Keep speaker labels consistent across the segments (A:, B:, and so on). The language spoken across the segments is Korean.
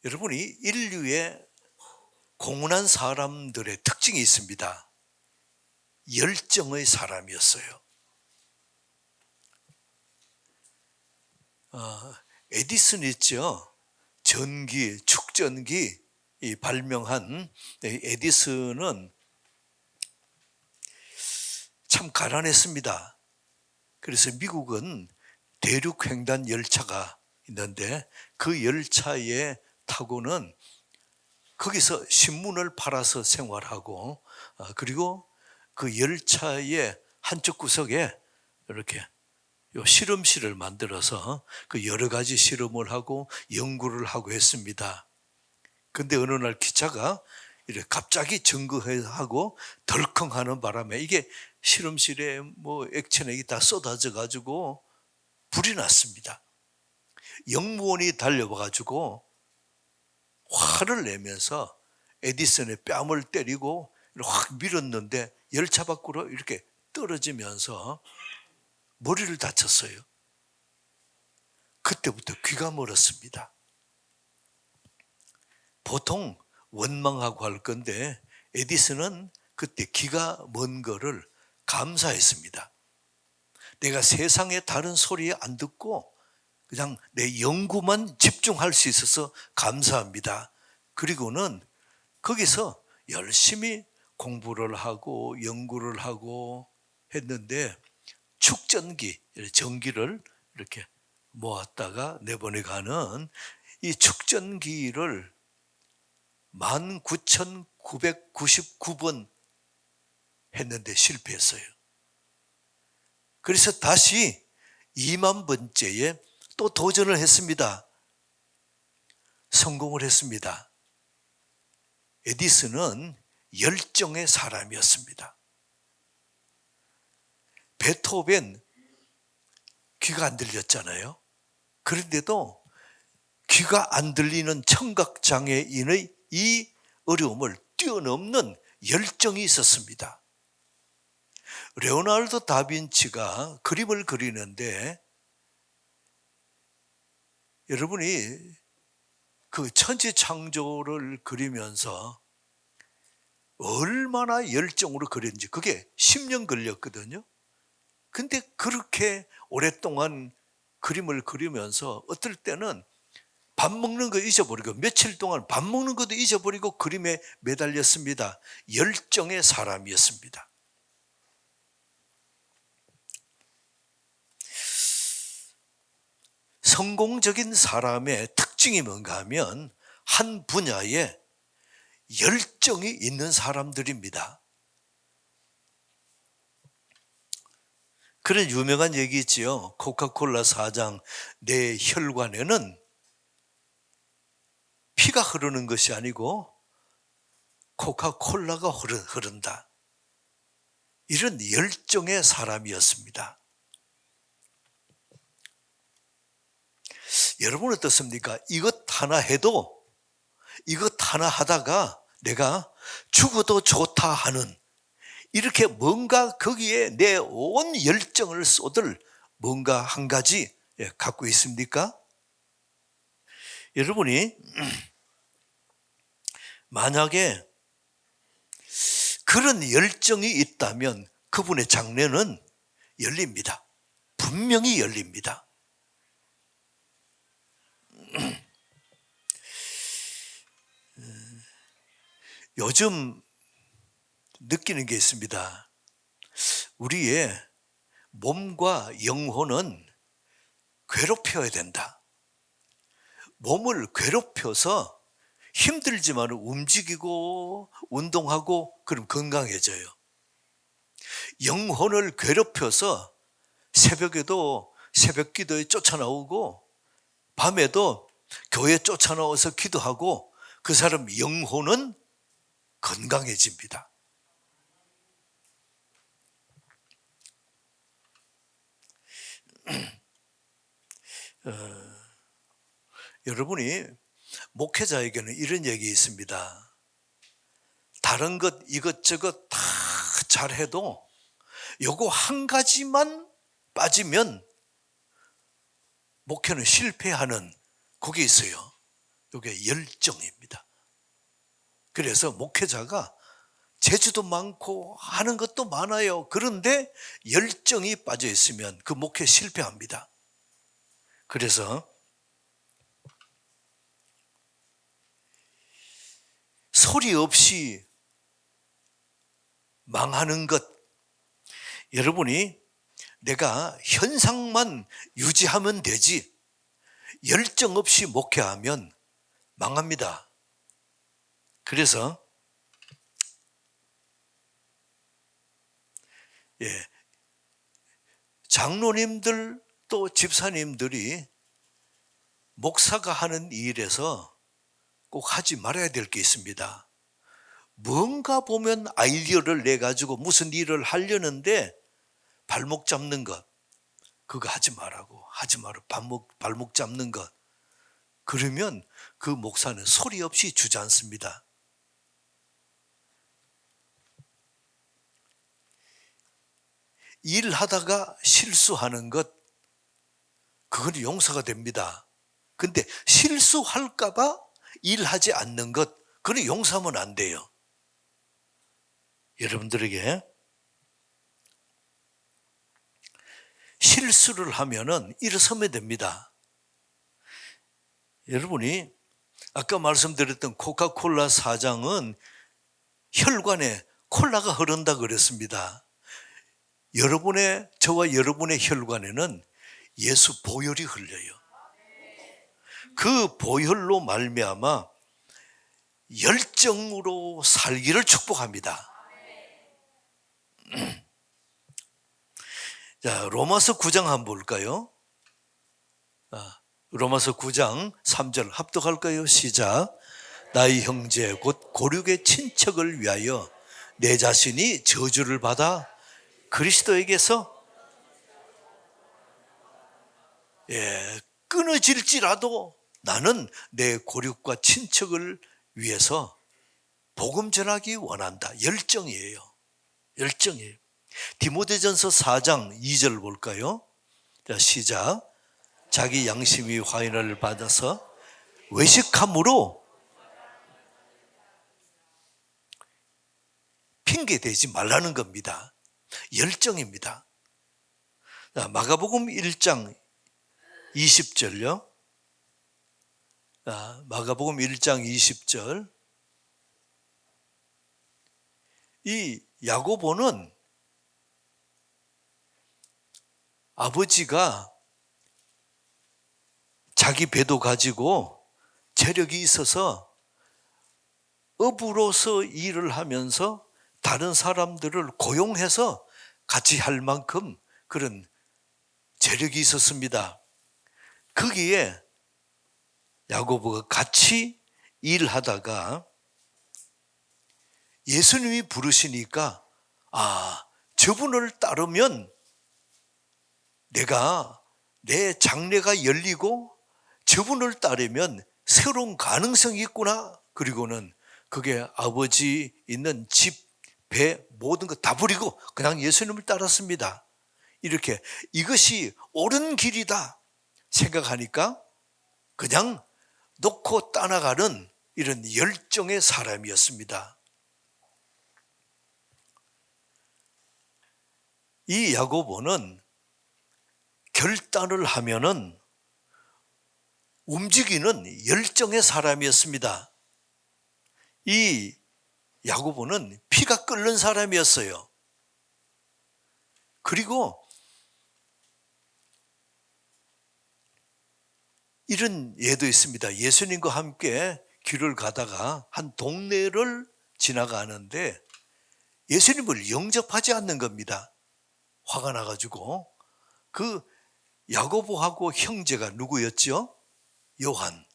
A: 여러분이 인류의 공헌한 사람들의 특징이 있습니다. 열정의 사람이었어요. 에디슨 있죠. 전기, 축전기 발명한 에디슨은 참 가난했습니다. 그래서 미국은 대륙횡단 열차가 있는데 그 열차에 타고는 거기서 신문을 팔아서 생활하고, 그리고 그 열차의 한쪽 구석에 이렇게 실험실을 만들어서 그 여러 가지 실험을 하고 연구를 하고 했습니다. 근데 어느 날 기차가 이렇게 갑자기 증거하고 덜컹하는 바람에 이게 실험실에 뭐 액체액이 다 쏟아져 가지고 불이 났습니다. 영무원이 달려와 가지고 화를 내면서 에디슨의 뺨을 때리고 확 밀었는데 열차 밖으로 이렇게 떨어지면서 머리를 다쳤어요. 그때부터 귀가 멀었습니다. 보통 원망하고 할 건데 에디슨은 그때 귀가 먼 거를 감사했습니다. 내가 세상의 다른 소리 안 듣고 그냥 내 연구만 집중할 수 있어서 감사합니다. 그리고는 거기서 열심히 공부를 하고 연구를 하고 했는데 축전기, 전기를 이렇게 모았다가 내보내가는 이 축전기를 19,999번 했는데 실패했어요. 그래서 다시 2만 번째에 또 도전을 했습니다. 성공을 했습니다. 에디슨은 열정의 사람이었습니다. 베토벤 귀가 안 들렸잖아요. 그런데도 귀가 안 들리는 청각장애인의 이 어려움을 뛰어넘는 열정이 있었습니다. 레오나르도 다빈치가 그림을 그리는데 여러분이 그 천지창조를 그리면서 얼마나 열정으로 그렸는지 그게 10년 걸렸거든요. 근데 그렇게 오랫동안 그림을 그리면서 어떨 때는 밥 먹는 거 잊어버리고 며칠 동안 밥 먹는 것도 잊어버리고 그림에 매달렸습니다. 열정의 사람이었습니다. 성공적인 사람의 특징이 뭔가 하면 한 분야에 열정이 있는 사람들입니다. 그런 유명한 얘기 있지요. 코카콜라 사장, 내 혈관에는 피가 흐르는 것이 아니고 코카콜라가 흐른다. 이런 열정의 사람이었습니다. 여러분 어떻습니까? 이것 하나 해도 이것 하나 하다가 내가 죽어도 좋다 하는 이렇게 뭔가 거기에 내 온 열정을 쏟을 뭔가 한 가지 갖고 있습니까? 여러분이 만약에 그런 열정이 있다면 그분의 장래는 열립니다. 분명히 열립니다. 요즘 느끼는 게 있습니다. 우리의 몸과 영혼은 괴롭혀야 된다. 몸을 괴롭혀서 힘들지만 움직이고 운동하고 그럼 건강해져요. 영혼을 괴롭혀서 새벽에도 새벽 기도에 쫓아나오고 밤에도 교회 쫓아나와서 기도하고 그 사람 영혼은 건강해집니다. 여러분이 목회자에게는 이런 얘기 있습니다. 다른 것 이것저것 다 잘해도 요거 한 가지만 빠지면 목회는 실패하는 그게 있어요. 이게 열정입니다. 그래서 목회자가 재주도 많고 하는 것도 많아요. 그런데 열정이 빠져 있으면 그 목회 실패합니다. 그래서 소리 없이 망하는 것, 여러분이 내가 현상만 유지하면 되지 열정 없이 목회하면 망합니다. 그래서 장로님들 또 집사님들이 목사가 하는 일에서 꼭 하지 말아야 될 게 있습니다. 뭔가 보면 아이디어를 내가지고 무슨 일을 하려는데 발목 잡는 것, 그거 하지 말라고. 하지 마라. 발목 잡는 것. 그러면 그 목사는 소리 없이 주저앉습니다. 일하다가 실수하는 것, 그건 용서가 됩니다. 근데 실수할까 봐 일하지 않는 것, 그건 용서하면 안 돼요. 여러분들에게 실수를 하면은 일어서면 됩니다. 여러분이 아까 말씀드렸던 코카콜라 사장은 혈관에 콜라가 흐른다 그랬습니다. 저와 여러분의 혈관에는 예수 보혈이 흘려요. 그 보혈로 말미암아 열정으로 살기를 축복합니다. 자, 로마서 9장 한번 볼까요? 로마서 9장 3절 합독할까요? 시작. 나의 형제 곧 고륙의 친척을 위하여 내 자신이 저주를 받아 그리스도에게서 끊어질지라도 나는 내 고륙과 친척을 위해서 복음 전하기 원한다. 열정이에요. 열정이에요. 디모데전서 4장 2절 볼까요? 자, 시작. 자기 양심이 화인을 받아서 외식함으로 핑계 대지 말라는 겁니다. 열정입니다. 자, 마가복음 1장 20절요. 자, 마가복음 1장 20절. 이 야고보는 아버지가 자기 배도 가지고 재력이 있어서 어부로서 일을 하면서 다른 사람들을 고용해서 같이 할 만큼 그런 재력이 있었습니다. 거기에 야고보가 같이 일하다가 예수님이 부르시니까 저분을 따르면 내 장래가 열리고 저분을 따르면 새로운 가능성이 있구나. 그리고는 그게 아버지 있는 집, 배 모든 거 다 버리고 그냥 예수님을 따랐습니다. 이렇게 이것이 옳은 길이다 생각하니까 그냥 놓고 떠나가는 이런 열정의 사람이었습니다. 이 야고보는 결단을 하면은 움직이는 열정의 사람이었습니다. 이 야고보는 피가 끓는 사람이었어요. 그리고 이런 예도 있습니다. 예수님과 함께 길을 가다가 한 동네를 지나가는데 예수님을 영접하지 않는 겁니다. 화가 나가지고. 그 야고보하고 형제가 누구였죠? 요한.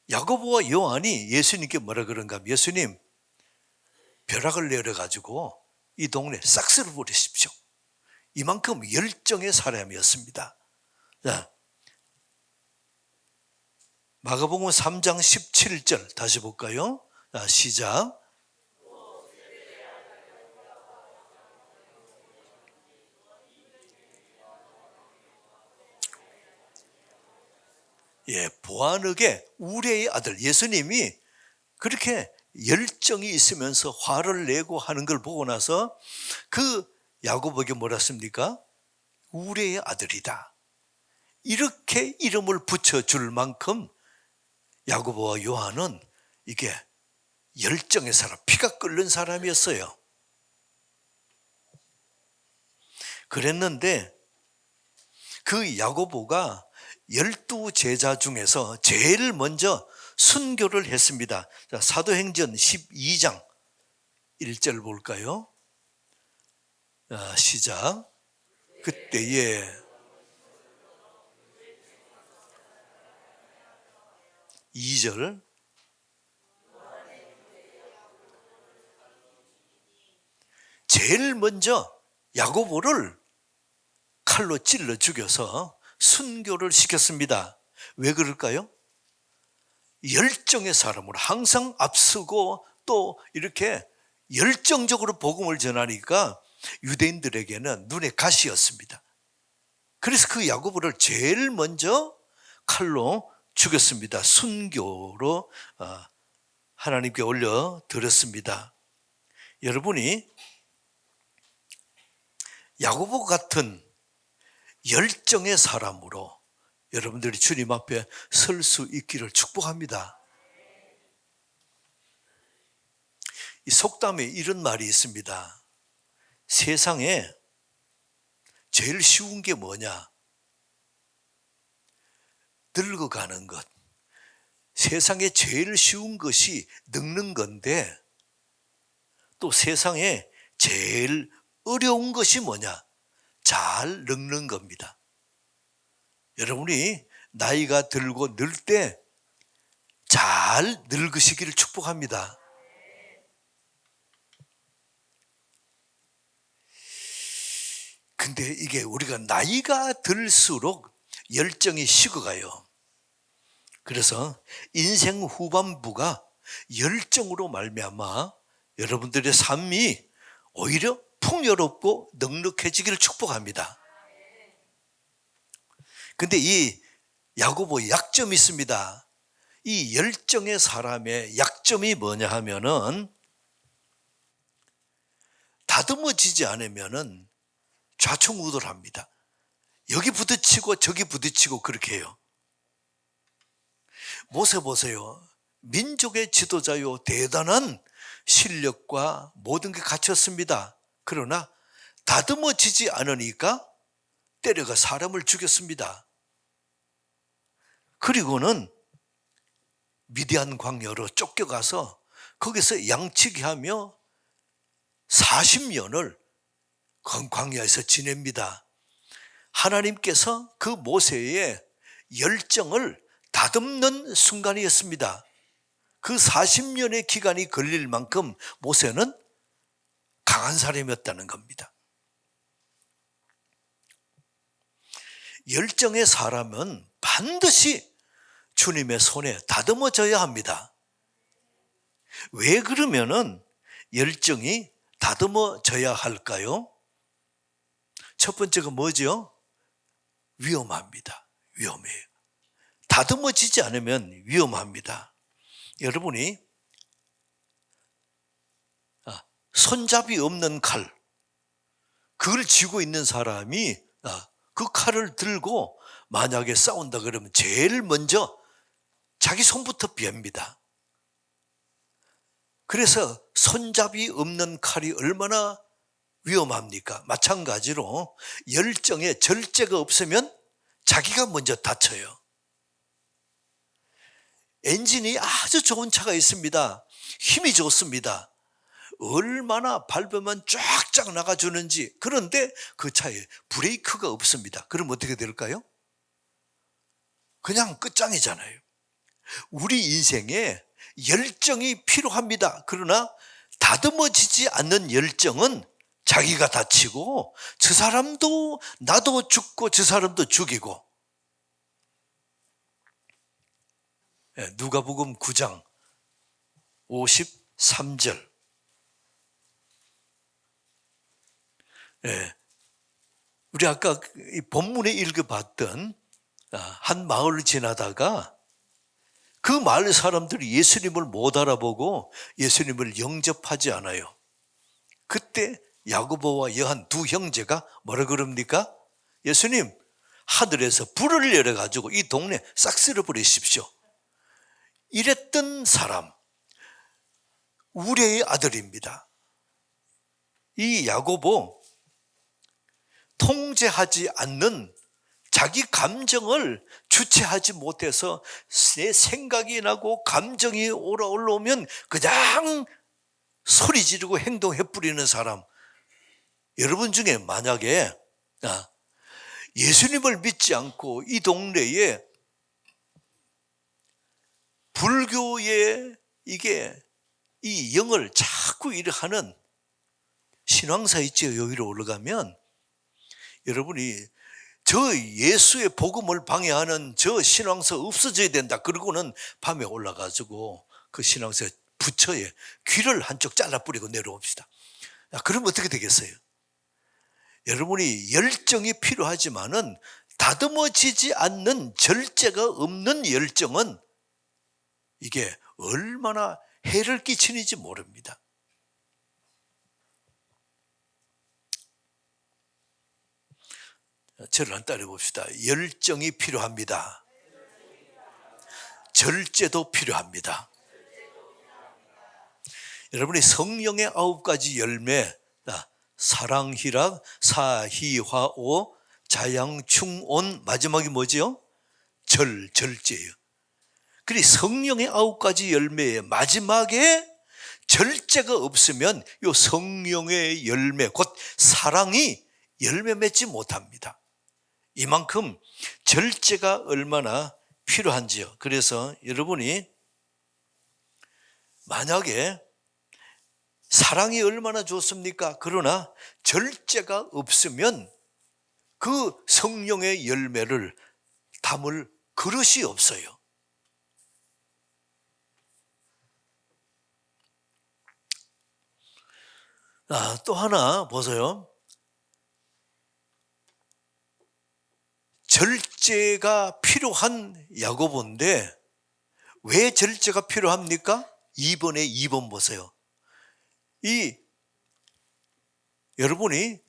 A: 야고보와 요한이 예수님께 뭐라 그런가 하면 예수님 벼락을 내려가지고 이 동네 싹 쓸어버리십시오. 이만큼 열정의 사람이었습니다. 자, 마가복음 3장 17절 다시 볼까요? 자, 시작. 보아느게 우레의 아들 예수님이 그렇게 열정이 있으면서 화를 내고 하는 걸 보고 나서 그 야고보에게 뭐라 했습니까? 우레의 아들이다. 이렇게 이름을 붙여줄 만큼 야고보와 요한은 이게 열정의 사람, 피가 끓는 사람이었어요. 그랬는데 그 야고보가 12제자 중에서 제일 먼저 순교를 했습니다. 자, 사도행전 12장 1절 볼까요? 자, 시작. 그때에 2절 제일 먼저 야고보를 칼로 찔러 죽여서 순교를 시켰습니다. 왜 그럴까요? 열정의 사람으로 항상 앞서고 또 이렇게 열정적으로 복음을 전하니까 유대인들에게는 눈의 가시였습니다. 그래서 그 야고보를 제일 먼저 칼로 죽였습니다. 순교로 하나님께 올려드렸습니다. 여러분이 야고보 같은 열정의 사람으로 여러분들이 주님 앞에 설 수 있기를 축복합니다. 이 속담에 이런 말이 있습니다. 세상에 제일 쉬운 게 뭐냐? 늙어가는 것. 세상에 제일 쉬운 것이 늙는 건데 또 세상에 제일 어려운 것이 뭐냐? 잘 늙는 겁니다. 여러분이 나이가 들고 늙을 때 잘 늙으시기를 축복합니다. 근데 이게 우리가 나이가 들수록 열정이 식어가요. 그래서 인생 후반부가 열정으로 말미암아 여러분들의 삶이 오히려 풍요롭고 넉넉해지기를 축복합니다. 근데 이 야고보의 약점이 있습니다. 이 열정의 사람의 약점이 뭐냐 하면은 다듬어지지 않으면은 좌충우돌합니다. 여기 부딪히고 저기 부딪히고 그렇게 해요. 모세 보세요. 민족의 지도자요, 대단한 실력과 모든 게 갖췄습니다. 그러나 다듬어지지 않으니까 때려가 사람을 죽였습니다. 그리고는 미디안 광야로 쫓겨가서 거기서 양치기 하며 40년을 광야에서 지냅니다. 하나님께서 그 모세의 열정을 다듬는 순간이었습니다. 그 40년의 기간이 걸릴 만큼 모세는 강한 사람이었다는 겁니다. 열정의 사람은 반드시 주님의 손에 다듬어져야 합니다. 왜 그러면은 열정이 다듬어져야 할까요? 첫 번째가 뭐죠? 위험합니다. 위험해요. 다듬어지지 않으면 위험합니다. 여러분이 손잡이 없는 칼, 그걸 쥐고 있는 사람이 그 칼을 들고 만약에 싸운다 그러면 제일 먼저 자기 손부터 비합니다. 그래서 손잡이 없는 칼이 얼마나 위험합니까? 마찬가지로 열정에 절제가 없으면 자기가 먼저 다쳐요. 엔진이 아주 좋은 차가 있습니다. 힘이 좋습니다. 얼마나 밟으면 쫙쫙 나가주는지. 그런데 그 차에 브레이크가 없습니다. 그럼 어떻게 될까요? 그냥 끝장이잖아요. 우리 인생에 열정이 필요합니다. 그러나 다듬어지지 않는 열정은 자기가 다치고 저 사람도 나도 죽고 저 사람도 죽이고. 누가복음 9장 53절. 우리 아까 이 본문에 읽어봤던 한 마을을 지나다가 그 마을 사람들이 예수님을 못 알아보고 예수님을 영접하지 않아요. 그때 야고보와 요한 두 형제가 뭐라 그럽니까? 예수님, 하늘에서 불을 내려가지고 이 동네 싹 쓸어버리십시오. 이랬던 사람, 우레의 아들입니다. 이 야고보, 통제하지 않는 자기 감정을 주체하지 못해서 내 생각이 나고 감정이 올라오면 그냥 소리 지르고 행동해 뿌리는 사람. 여러분 중에 만약에 예수님을 믿지 않고 이 동네에 불교의 이 영을 자꾸 하는 신앙사 있죠. 여기로 올라가면 여러분이 저 예수의 복음을 방해하는 저 신앙사 없어져야 된다. 그러고는 밤에 올라가지고 그 신앙사 부처에 귀를 한쪽 잘라뿌리고 내려옵시다. 그러면 어떻게 되겠어요? 여러분이 열정이 필요하지만은 다듬어지지 않는 절제가 없는 열정은 이게 얼마나 해를 끼치는지 모릅니다. 저를 한 따라 봅시다. 열정이 필요합니다. 절제도 필요합니다. 여러분이 성령의 9가지 열매, 사랑, 희락, 사희화오, 자양충온, 마지막이 뭐지요? 절제예요. 그리 성령의 9가지 열매의 마지막에 절제가 없으면 이 성령의 열매, 곧 사랑이 열매 맺지 못합니다. 이만큼 절제가 얼마나 필요한지요. 그래서 여러분이 만약에 사랑이 얼마나 좋습니까? 그러나 절제가 없으면 그 성령의 열매를 담을 그릇이 없어요. 또 하나 보세요. 절제가 필요한 야고보인데 왜 절제가 필요합니까? 2번에 2번 보세요. 여러분이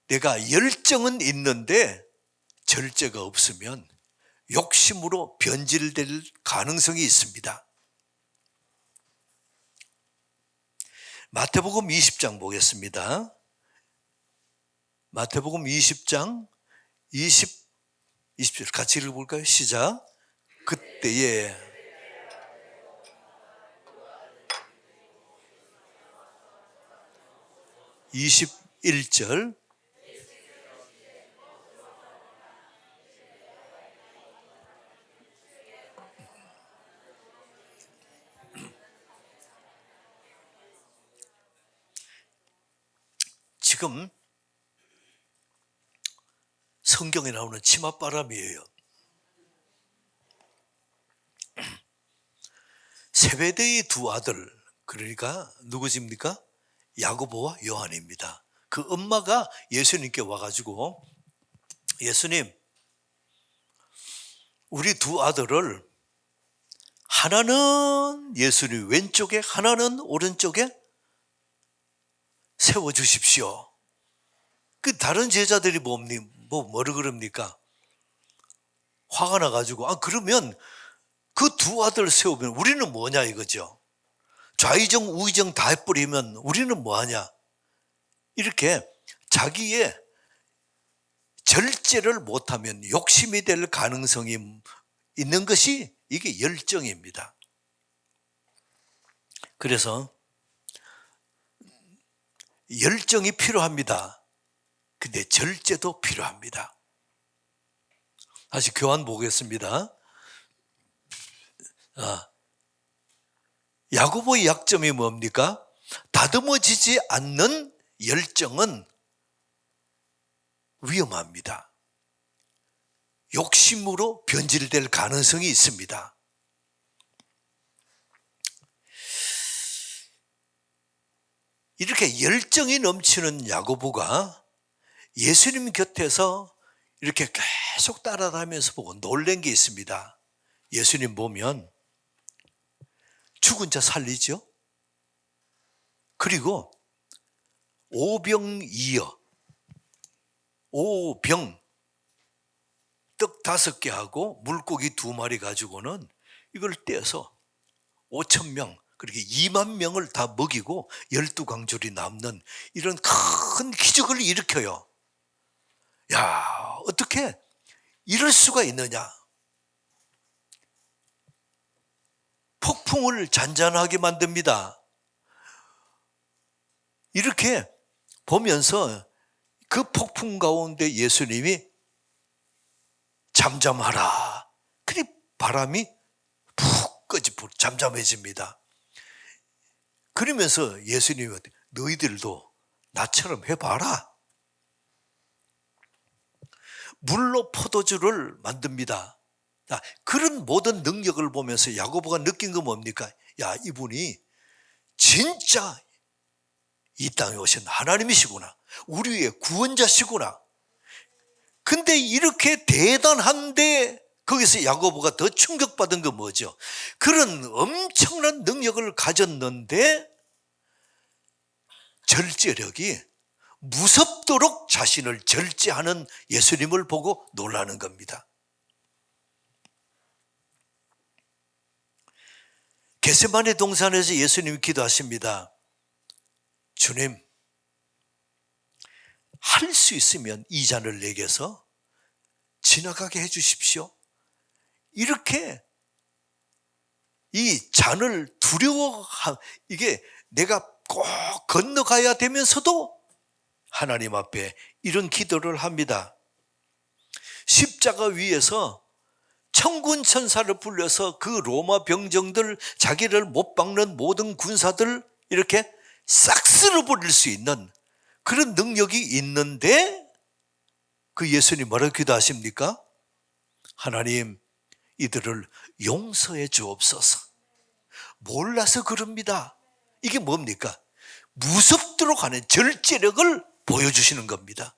A: 내가 열정은 있는데 절제가 없으면 욕심으로 변질될 가능성이 있습니다. 마태복음 20장 보겠습니다. 마태복음 20장 20절 같이 읽어볼까요? 시작. 그때에 21절 지금 성경에 나오는 치맛바람이에요. 세베대의 두 아들, 그러니까 누구십니까? 야고보와 요한입니다. 그 엄마가 예수님께 와가지고 예수님, 우리 두 아들을 하나는 예수님 왼쪽에 하나는 오른쪽에 세워주십시오. 그 다른 제자들이 뭐를 그럽니까? 화가 나가지고 그러면 그 두 아들 세우면 우리는 뭐냐 이거죠. 좌의정 우의정 다 해버리면 우리는 뭐하냐. 이렇게 자기의 절제를 못하면 욕심이 될 가능성이 있는 것이 이게 열정입니다. 그래서 열정이 필요합니다. 근데 절제도 필요합니다. 다시 교환 보겠습니다. 야고보의 약점이 뭡니까? 다듬어지지 않는 열정은 위험합니다. 욕심으로 변질될 가능성이 있습니다. 이렇게 열정이 넘치는 야고보가 예수님 곁에서 이렇게 계속 따라다니면서 보고 놀란 게 있습니다. 예수님 보면 죽은 자 살리죠. 그리고 오병이어, 오병, 떡 5개 하고 물고기 2마리 가지고는 이걸 떼어서 5,000명, 그렇게 2만 명을 다 먹이고 12광줄이 남는 이런 큰 기적을 일으켜요. 야, 어떻게 이럴 수가 있느냐. 폭풍을 잔잔하게 만듭니다. 이렇게 보면서 그 폭풍 가운데 예수님이 잠잠하라. 그리 바람이 푹 잠잠해집니다. 그러면서 예수님이 너희들도 나처럼 해봐라. 물로 포도주를 만듭니다. 자, 그런 모든 능력을 보면서 야고보가 느낀 건 뭡니까? 야, 이분이 진짜 이 땅에 오신 하나님이시구나. 우리의 구원자시구나. 근데 이렇게 대단한데 거기서 야고보가 더 충격받은 건 뭐죠? 그런 엄청난 능력을 가졌는데 절제력이 무섭도록 자신을 절제하는 예수님을 보고 놀라는 겁니다. 겟세마네 동산에서 예수님이 기도하십니다. 주님, 할 수 있으면 이 잔을 내게서 지나가게 해 주십시오. 이렇게 이 잔을 이게 내가 꼭 건너가야 되면서도 하나님 앞에 이런 기도를 합니다. 십자가 위에서 천군 천사를 불려서 그 로마 병정들, 자기를 못 박는 모든 군사들 이렇게 싹 쓸어버릴 수 있는 그런 능력이 있는데 그 예수님 뭐라고 기도하십니까? 하나님, 이들을 용서해 주옵소서. 몰라서 그럽니다. 이게 뭡니까? 무섭도록 하는 절제력을 보여주시는 겁니다.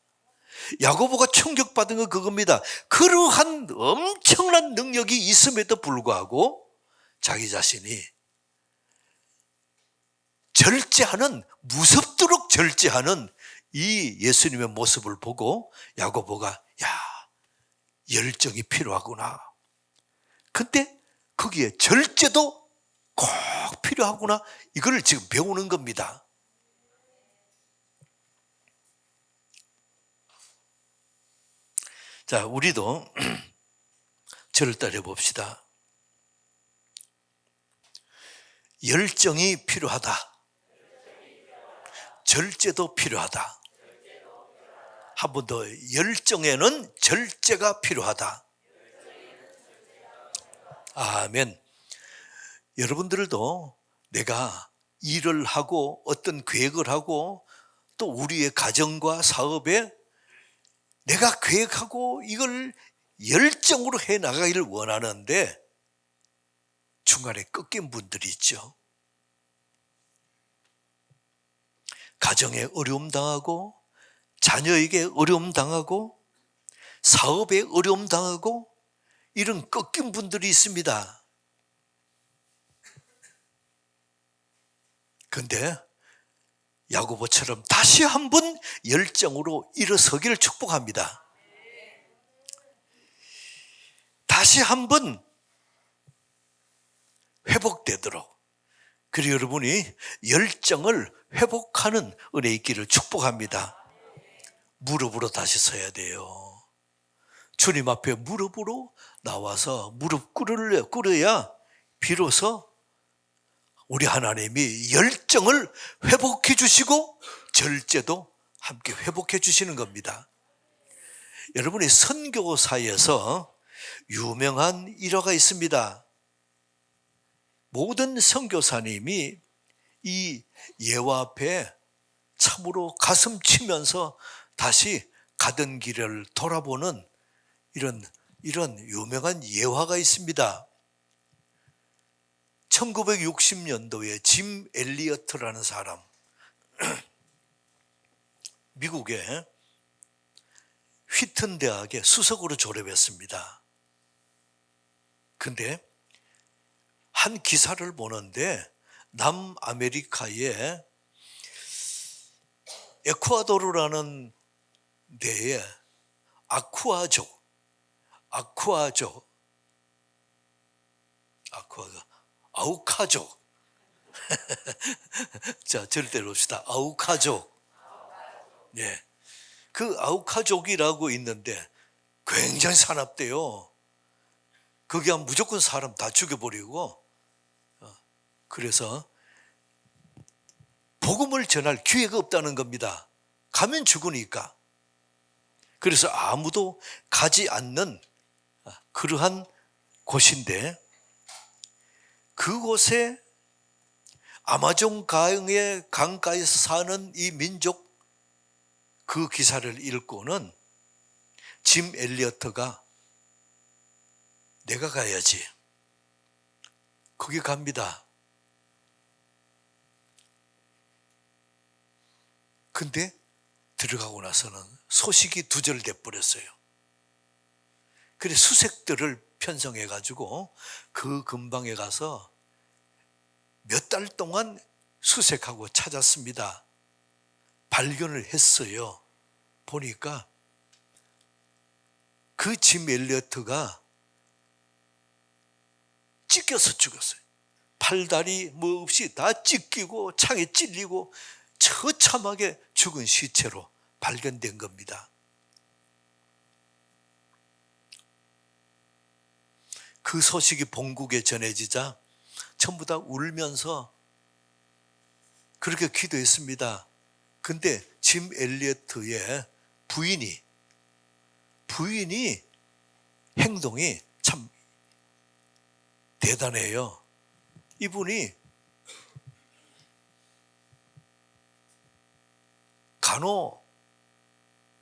A: 야고보가 충격받은 건 그겁니다. 그러한 엄청난 능력이 있음에도 불구하고 자기 자신이 절제하는, 무섭도록 절제하는 이 예수님의 모습을 보고 야고보가 야, 열정이 필요하구나. 근데 거기에 절제도 꼭 필요하구나. 이걸 지금 배우는 겁니다. 자, 우리도 저를 따라 봅시다. 열정이 필요하다. 절제도 필요하다. 한 번 더, 열정에는 절제가 필요하다. 아멘. 여러분들도 내가 일을 하고 어떤 계획을 하고 또 우리의 가정과 사업에 내가 계획하고 이걸 열정으로 해나가기를 원하는데 중간에 꺾인 분들이 있죠. 가정에 어려움 당하고 자녀에게 어려움 당하고 사업에 어려움 당하고 이런 꺾인 분들이 있습니다. 그런데 야고보처럼 다시 한번 열정으로 일어서기를 축복합니다. 다시 한번 회복되도록, 그리고 여러분이 열정을 회복하는 은혜 있기를 축복합니다. 무릎으로 다시 서야 돼요. 주님 앞에 무릎으로 나와서 무릎 꿇어야 비로소 우리 하나님이 열정을 회복해 주시고 절제도 함께 회복해 주시는 겁니다. 여러분이 선교사에서 유명한 일화가 있습니다. 모든 선교사님이 이 예화 앞에 참으로 가슴 치면서 다시 가던 길을 돌아보는 이런 유명한 예화가 있습니다. 1960년도에 짐 엘리어트라는 사람, 미국에 휘튼 대학에 수석으로 졸업했습니다. 근데 한 기사를 보는데 남아메리카의 에콰도르라는 데에 아우카족 자, 절대로 봅시다. 아우카족. 네. 그 아우카족이라고 있는데 굉장히 사납대요. 거기 하면 무조건 사람 다 죽여버리고, 그래서 복음을 전할 기회가 없다는 겁니다. 가면 죽으니까. 그래서 아무도 가지 않는 그러한 곳인데, 그곳에 아마존 강의 강가에서 사는 이 민족, 그 기사를 읽고는 짐 엘리어트가 내가 가야지. 거기 갑니다. 근데 들어가고 나서는 소식이 두절돼 버렸어요. 그래 수색들을 편성해가지고 그 근방에 가서 몇 달 동안 수색하고 찾았습니다. 발견을 했어요. 보니까 그 짐 엘리어트가 찢겨서 죽었어요. 팔다리 뭐 없이 다 찢기고 창에 찔리고 처참하게 죽은 시체로 발견된 겁니다. 그 소식이 본국에 전해지자 전부 다 울면서 그렇게 기도했습니다. 근데 짐 엘리어트의 부인이 행동이 참 대단해요. 이분이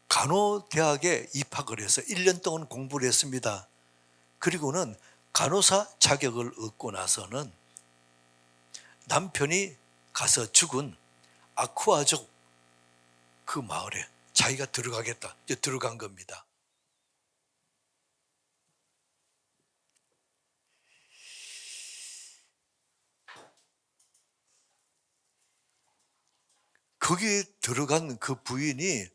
A: 간호대학에 입학을 해서 1년 동안 공부를 했습니다. 그리고는 간호사 자격을 얻고 나서는 남편이 가서 죽은 아쿠아족 그 마을에 자기가 들어가겠다. 이제 들어간 겁니다. 거기에 들어간 그 부인이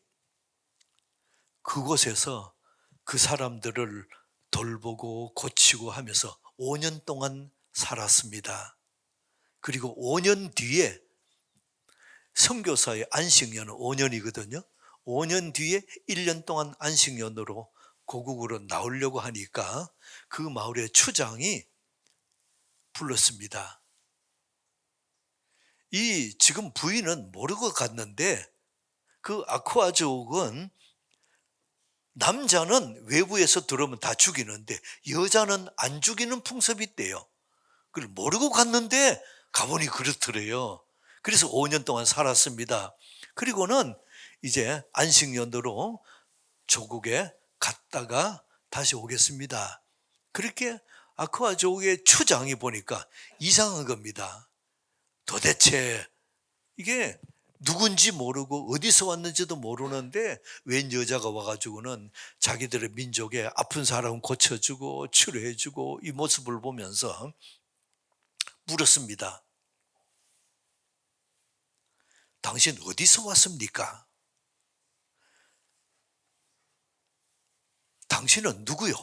A: 그곳에서 그 사람들을 돌보고 고치고 하면서 5년 동안 살았습니다. 그리고 5년 뒤에 선교사의 안식년은 5년이거든요. 5년 뒤에 1년 동안 안식년으로 고국으로 나오려고 하니까 그 마을의 추장이 불렀습니다. 이 지금 부인은 모르고 갔는데 그 아쿠아족은 남자는 외부에서 들어오면 다 죽이는데 여자는 안 죽이는 풍습이 있대요. 그걸 모르고 갔는데 가보니 그렇더래요. 그래서 5년 동안 살았습니다. 그리고는 이제 안식년으로 조국에 갔다가 다시 오겠습니다. 그렇게 아쿠아족의 추장이 보니까 이상한 겁니다. 도대체 이게 누군지 모르고 어디서 왔는지도 모르는데 웬 여자가 와가지고는 자기들의 민족의 아픈 사람 고쳐주고 치료해주고 이 모습을 보면서 물었습니다. 당신 어디서 왔습니까? 당신은 누구요?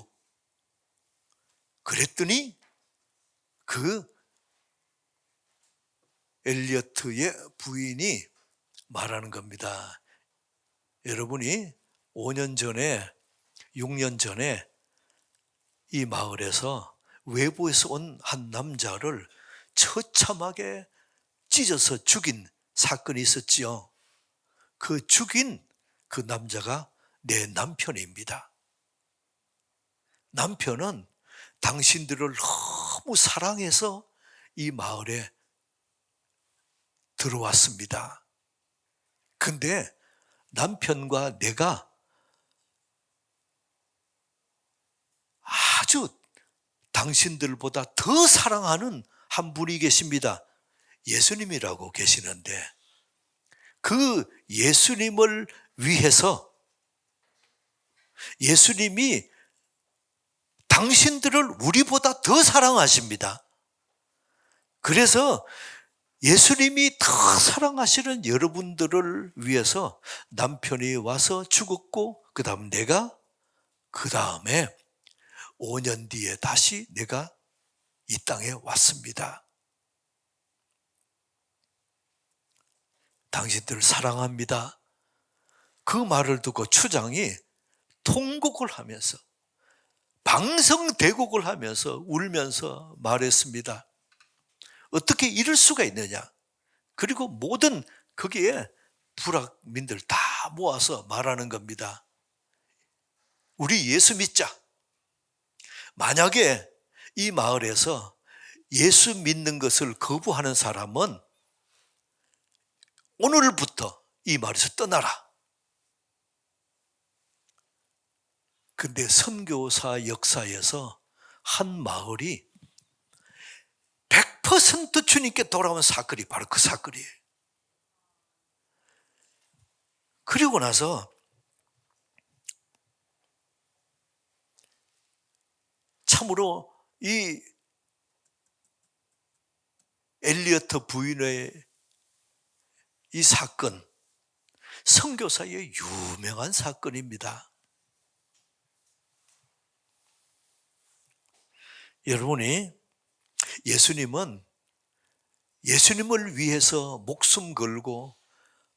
A: 그랬더니 그 엘리어트의 부인이 말하는 겁니다. 여러분이 5년 전에 6년 전에 이 마을에서 외부에서 온 한 남자를 처참하게 찢어서 죽인 사건이 있었지요. 그 죽인 그 남자가 내 남편입니다. 남편은 당신들을 너무 사랑해서 이 마을에 들어왔습니다. 근데 남편과 내가 아주 당신들보다 더 사랑하는 한 분이 계십니다. 예수님이라고 계시는데 그 예수님을 위해서 예수님이 당신들을 우리보다 더 사랑하십니다. 그래서 예수님이 더 사랑하시는 여러분들을 위해서 남편이 와서 죽었고, 그 다음에 5년 뒤에 다시 내가 이 땅에 왔습니다. 당신들을 사랑합니다. 그 말을 듣고 추장이 통곡을 하면서, 방성대곡을 하면서 울면서 말했습니다. 어떻게 이럴 수가 있느냐. 그리고 모든 거기에 불악민들 다 모아서 말하는 겁니다. 우리 예수 믿자. 만약에 이 마을에서 예수 믿는 것을 거부하는 사람은 오늘부터 이 마을에서 떠나라. 근데 선교사 역사에서 한 마을이 100% 주님께 돌아온 사건이 바로 그 사건이에요. 그리고 나서 참으로 이 엘리어트 부인의 이 사건, 선교사의 유명한 사건입니다. 여러분이 예수님은 예수님을 위해서 목숨 걸고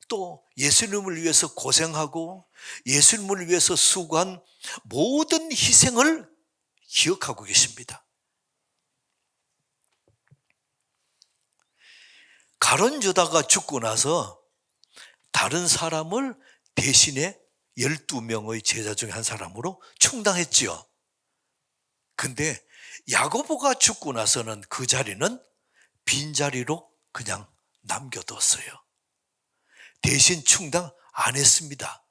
A: 또 예수님을 위해서 고생하고 예수님을 위해서 수고한 모든 희생을 기억하고 계십니다. 가룟 유다가 죽고 나서 다른 사람을 대신에 12명의 제자 중에 한 사람으로 충당했지요. 근데 야고보가 죽고 나서는 그 자리는 빈자리로 그냥 남겨뒀어요. 대신 충당 안 했습니다.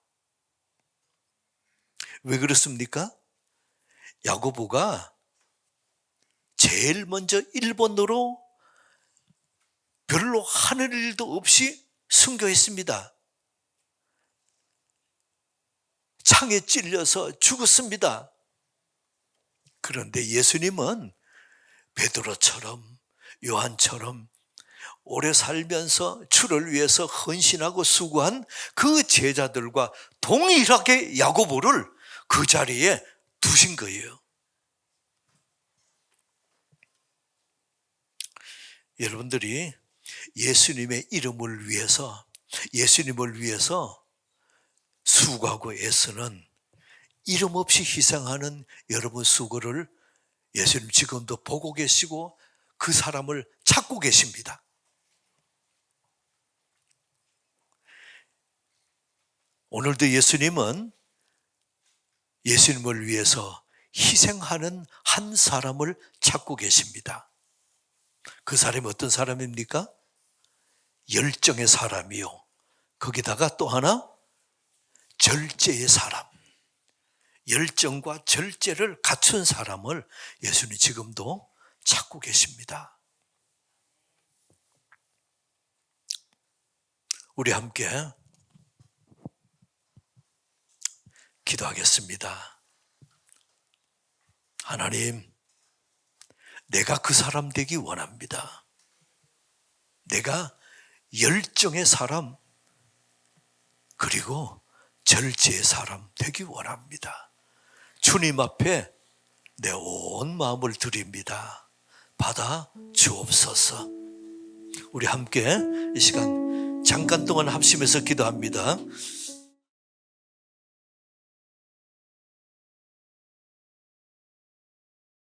A: 왜 그렇습니까? 야고보가 제일 먼저 일본으로 별로 하는 일도 없이 순교했습니다. 창에 찔려서 죽었습니다. 그런데 예수님은 베드로처럼 요한처럼 오래 살면서 주를 위해서 헌신하고 수고한 그 제자들과 동일하게 야고보를 그 자리에 두신 거예요. 여러분들이 예수님의 이름을 위해서, 예수님을 위해서 수고하고 애쓰는 이름 없이 희생하는 여러분 수고를 예수님 지금도 보고 계시고 그 사람을 찾고 계십니다. 오늘도 예수님은 예수님을 위해서 희생하는 한 사람을 찾고 계십니다. 그 사람이 어떤 사람입니까? 열정의 사람이요. 거기다가 또 하나 절제의 사람. 열정과 절제를 갖춘 사람을 예수님 지금도 찾고 계십니다. 우리 함께 기도하겠습니다. 하나님, 내가 그 사람 되기 원합니다. 내가 열정의 사람 그리고 절제의 사람 되기 원합니다. 주님 앞에 내 온 마음을 드립니다. 받아 주옵소서. 우리 함께 이 시간 잠깐 동안 합심해서 기도합니다.